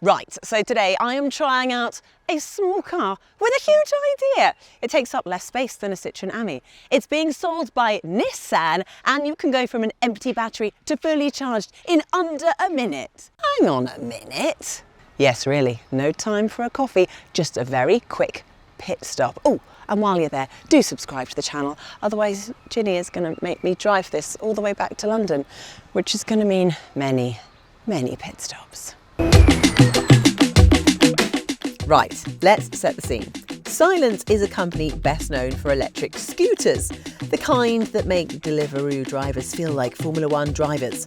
Right, so today I am trying out a small car with a huge idea. It takes up less space than a Citroen Ami. It's being sold by Nissan and you can go from an empty battery to fully charged in under a minute. Hang on a minute. Yes, really, no time for a coffee, just a very quick pit stop. Oh, and while you're there, do subscribe to the channel. Otherwise, Ginny is going to make me drive this all the way back to London, which is going to mean many, many pit stops. Right, let's set the scene. Silence is a company best known for electric scooters, the kind that make Deliveroo drivers feel like Formula One drivers.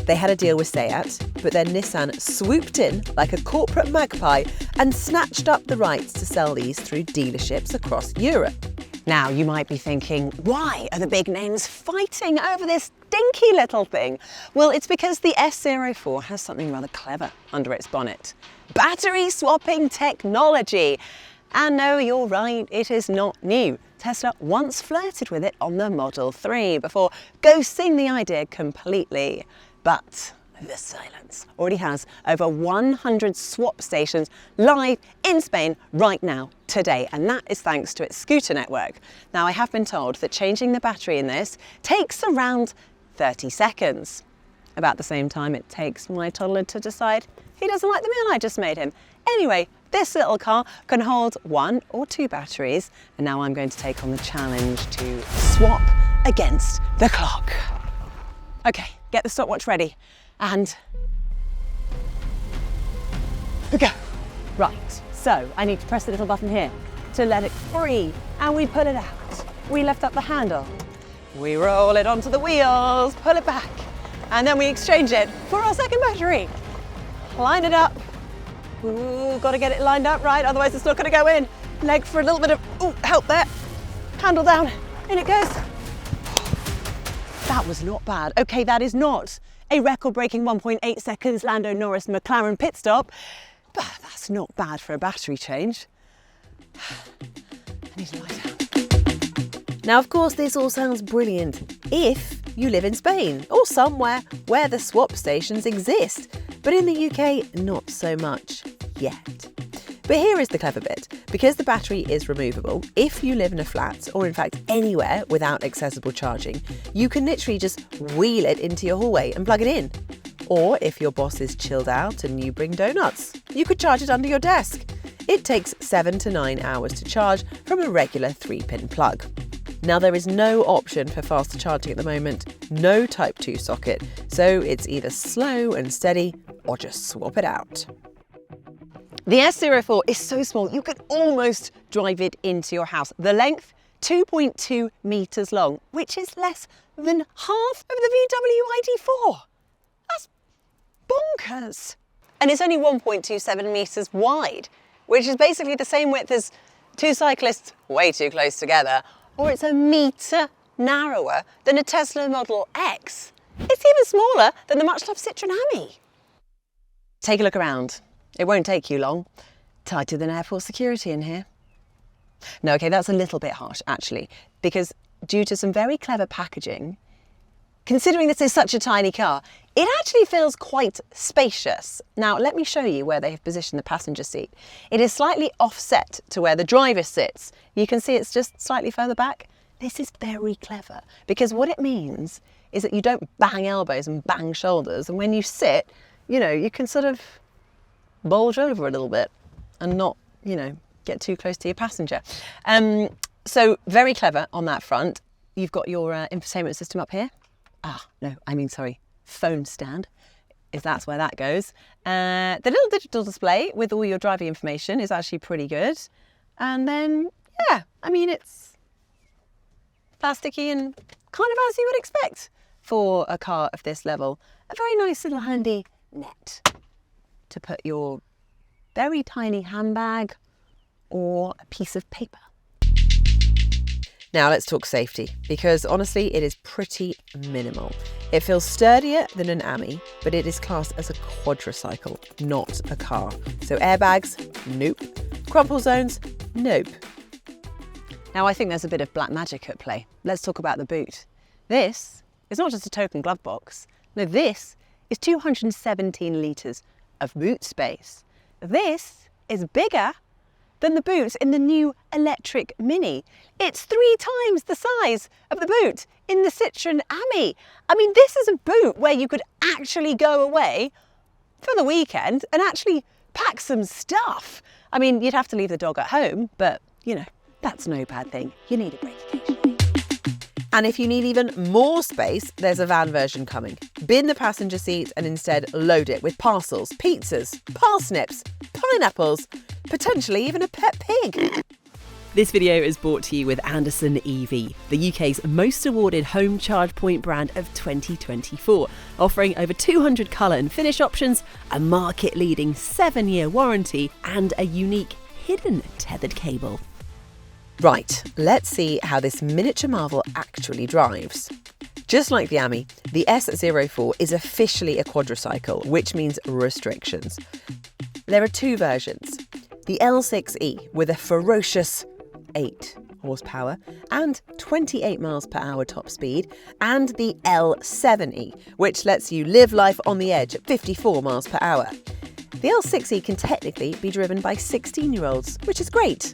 They had a deal with Seat, but then Nissan swooped in like a corporate magpie and snatched up the rights to sell these through dealerships across Europe. Now, you might be thinking, why are the big names fighting over this dinky little thing? Well, it's because the S04 has something rather clever under its bonnet. Battery swapping technology. And no, you're right, it is not new. Tesla once flirted with it on the Model 3 before ghosting the idea completely. But the Silence already has over 100 swap stations live in Spain right now, today, and that is thanks to its scooter network. Now, I have been told that changing the battery in this takes around 30 seconds. About the same time it takes my toddler to decide he doesn't like the meal I just made him. Anyway, this little car can hold 1 or 2 batteries, and now I'm going to take on the challenge to swap against the clock. Okay, get the stopwatch ready. And go. Right, so I need to press the little button here to let it free, and we pull it out. We lift up the handle, we roll it onto the wheels, pull it back, and then we exchange it for our second battery. Line it up. Ooh, got to get it lined up right, otherwise it's not going to go in. Leg for a little bit of help there. Handle down, in it goes. That was not bad. Okay, that is not a record-breaking 1.8 seconds Lando Norris McLaren pit stop, but that's not bad for a battery change. I need to lie down. Now, of course, this all sounds brilliant if you live in Spain or somewhere where the swap stations exist, but in the UK, not so much yet. But here is the clever bit. Because the battery is removable, if you live in a flat or in fact anywhere without accessible charging, you can literally just wheel it into your hallway and plug it in. Or if your boss is chilled out and you bring donuts, you could charge it under your desk. It takes 7 to 9 hours to charge from a regular 3-pin plug. Now, there is no option for faster charging at the moment, no Type 2 socket, so it's either slow and steady or just swap it out. The S04 is so small, you could almost drive it into your house. The length, 2.2 metres long, which is less than half of the VW ID4. That's bonkers. And it's only 1.27 metres wide, which is basically the same width as 2 cyclists way too close together, or it's a metre narrower than a Tesla Model X. It's even smaller than the much-loved Citroen Ami. Take a look around. It won't take you long. Tighter than airport security in here. No, okay, that's a little bit harsh, actually, because due to some very clever packaging, considering this is such a tiny car, it actually feels quite spacious. Now, let me show you where they have positioned the passenger seat. It is slightly offset to where the driver sits. You can see it's just slightly further back. This is very clever, because what it means is that you don't bang elbows and bang shoulders, and when you sit, you know, you can sort of bulge over a little bit and not, you know, get too close to your passenger. So very clever on that front. You've got your infotainment system up here. Phone stand, if that's where that goes. The little digital display with all your driving information is actually pretty good. And then, yeah, I mean, it's plasticky and kind of as you would expect for a car of this level. A very nice little handy net to put your very tiny handbag or a piece of paper. Now let's talk safety, because honestly it is pretty minimal. It feels sturdier than an Ami, but it is classed as a quadricycle, not a car. So airbags, nope. Crumple zones, nope. Now, I think there's a bit of black magic at play. Let's talk about the boot. This is not just a token glove box. No, this is 217 litres of boot space. This is bigger than the boot in the new electric Mini. It's 3 times the size of the boot in the Citroën Ami. I mean, this is a boot where you could actually go away for the weekend and actually pack some stuff. I mean, you'd have to leave the dog at home, but, you know, that's no bad thing. You need a break occasionally. And if you need even more space, there's a van version coming. Bin the passenger seat and instead load it with parcels, pizzas, parsnips, pineapples, potentially even a pet pig. This video is brought to you with Anderson EV, the UK's most awarded home charge point brand of 2024, offering over 200 colour and finish options, a market-leading 7-year warranty and a unique hidden tethered cable. Right, let's see how this miniature marvel actually drives. Just like the Ami, the S04 is officially a quadricycle, which means restrictions. There are 2 versions. The L6E with a ferocious 8 horsepower and 28 miles per hour top speed, and the L7E, which lets you live life on the edge at 54 miles per hour. The L6E can technically be driven by 16-year-olds, which is great,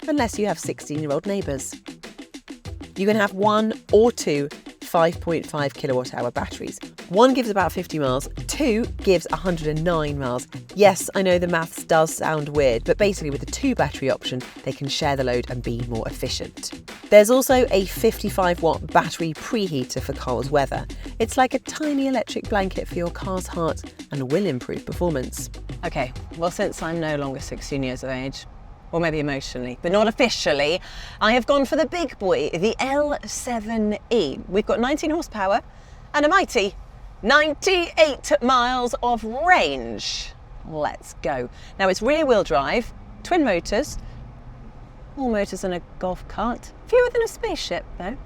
unless you have 16-year-old neighbours. You can have 1 or 2 5.5 kilowatt hour batteries. 1 gives about 50 miles, 2 gives 109 miles. Yes, I know the maths does sound weird, but basically with the 2 battery option, they can share the load and be more efficient. There's also a 55 watt battery preheater for cold weather. It's like a tiny electric blanket for your car's heart and will improve performance. Okay, well, since I'm no longer 16 years of age, or maybe emotionally, but not officially, I have gone for the big boy, the L7E. We've got 19 horsepower and a mighty 98 miles of range. Let's go. Now it's rear wheel drive, twin motors, more motors than a golf cart, fewer than a spaceship though.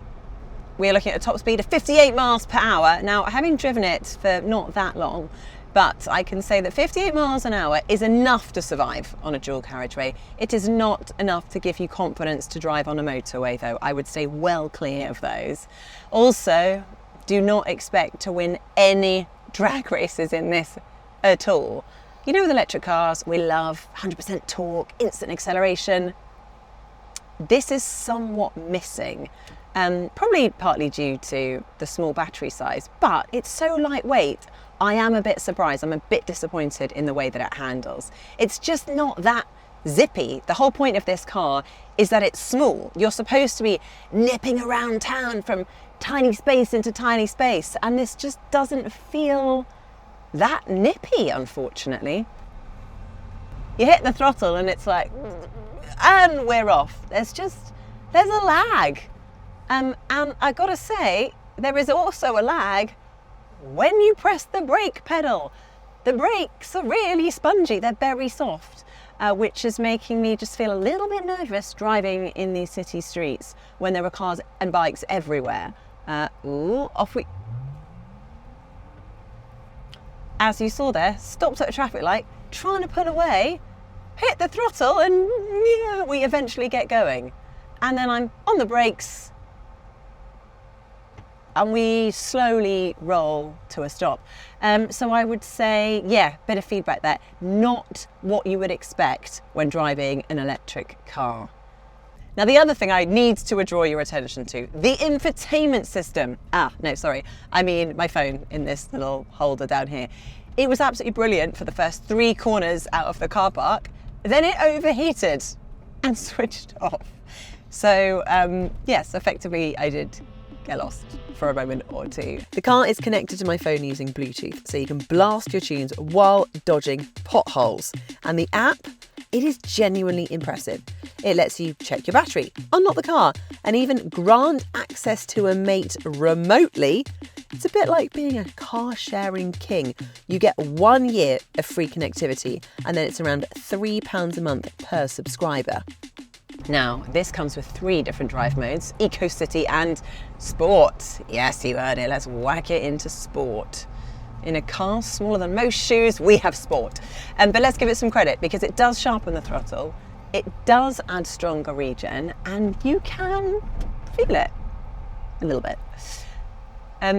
We're looking at a top speed of 58 miles per hour. Now, having driven it for not that long, but I can say that 58 miles an hour is enough to survive on a dual carriageway. It is not enough to give you confidence to drive on a motorway though. I would stay well clear of those. Also, do not expect to win any drag races in this at all. You know, with electric cars, we love 100% torque, instant acceleration. This is somewhat missing. Probably partly due to the small battery size, but it's so lightweight. I am a bit surprised. I'm a bit disappointed in the way that it handles. It's just not that zippy. The whole point of this car is that it's small. You're supposed to be nipping around town from tiny space into tiny space, and this just doesn't feel that nippy, unfortunately. You hit the throttle and it's like, and we're off. There's a lag. And I gotta say, there is also a lag when you press the brake pedal. The brakes are really spongy, they're very soft, which is making me just feel a little bit nervous driving in these city streets when there are cars and bikes everywhere. Off we... As you saw there, stopped at a traffic light, trying to pull away, hit the throttle, and yeah, we eventually get going. And then I'm on the brakes, and we slowly roll to a stop. So I would say, yeah, bit of feedback there. Not what you would expect when driving an electric car. Now, the other thing I need to draw your attention to, the infotainment system. I mean my phone in this little holder down here. It was absolutely brilliant for the first 3 corners out of the car park. Then it overheated and switched off. So yes, effectively I did get lost for a moment or 2. The car is connected to my phone using Bluetooth, so you can blast your tunes while dodging potholes. And the app, it is genuinely impressive. It lets you check your battery, unlock the car, and even grant access to a mate remotely. It's a bit like being a car-sharing king. You get 1 year of free connectivity, and then it's around £3 a month per subscriber. Now, this comes with 3 different drive modes, Eco, City and Sport. Yes, you heard it, let's whack it into Sport. In a car smaller than most shoes, we have Sport. But let's give it some credit because it does sharpen the throttle, it does add stronger regen, and you can feel it a little bit.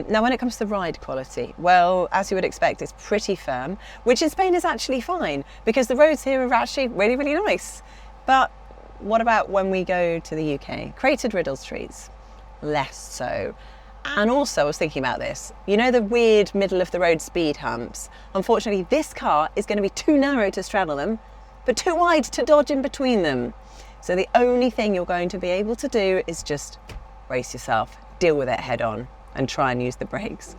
Now, when it comes to ride quality, well, as you would expect, it's pretty firm, which in Spain is actually fine because the roads here are actually really, really nice. But what about when we go to the UK? Cratered riddle streets? Less so. And also, I was thinking about this, you know the weird middle of the road speed humps? Unfortunately, this car is going to be too narrow to straddle them, but too wide to dodge in between them. So the only thing you're going to be able to do is just brace yourself, deal with it head on, and try and use the brakes.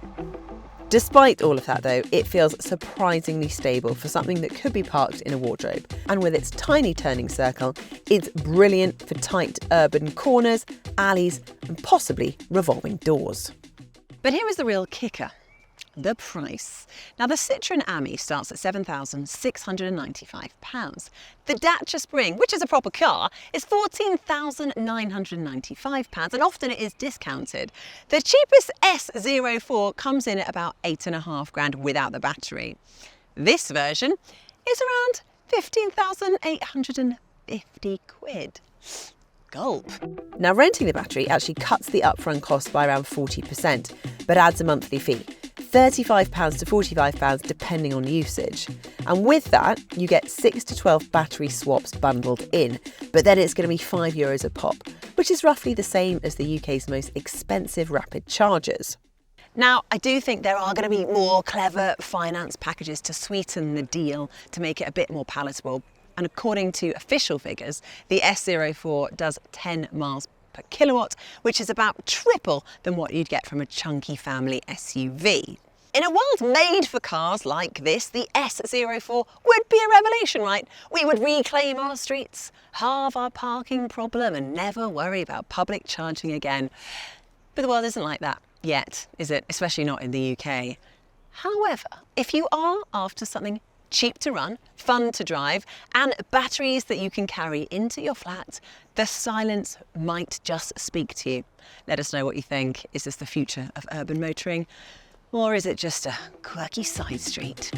Despite all of that though, it feels surprisingly stable for something that could be parked in a wardrobe. And with its tiny turning circle, it's brilliant for tight urban corners, alleys, and possibly revolving doors. But here is the real kicker. The price. Now, the Citroën Ami starts at £7,695. The Dacia Spring, which is a proper car, is £14,995, and often it is discounted. The cheapest S04 comes in at about £8,500 without the battery. This version is around £15,850. Gulp. Now, renting the battery actually cuts the upfront cost by around 40%, but adds a monthly fee. £35 to £45 depending on usage. And with that, you get 6 to 12 battery swaps bundled in, but then it's going to be €5 a pop, which is roughly the same as the UK's most expensive rapid chargers. Now, I do think there are going to be more clever finance packages to sweeten the deal to make it a bit more palatable. And according to official figures, the S04 does 10 miles per kilowatt, which is about triple than what you'd get from a chunky family SUV. In a world made for cars like this, the S04 would be a revelation, right? We would reclaim our streets, halve our parking problem, and never worry about public charging again. But the world isn't like that yet, is it? Especially not in the UK. However, if you are after something cheap to run, fun to drive, and batteries that you can carry into your flat, the Silence might just speak to you. Let us know what you think. Is this the future of urban motoring? Or is it just a quirky side street?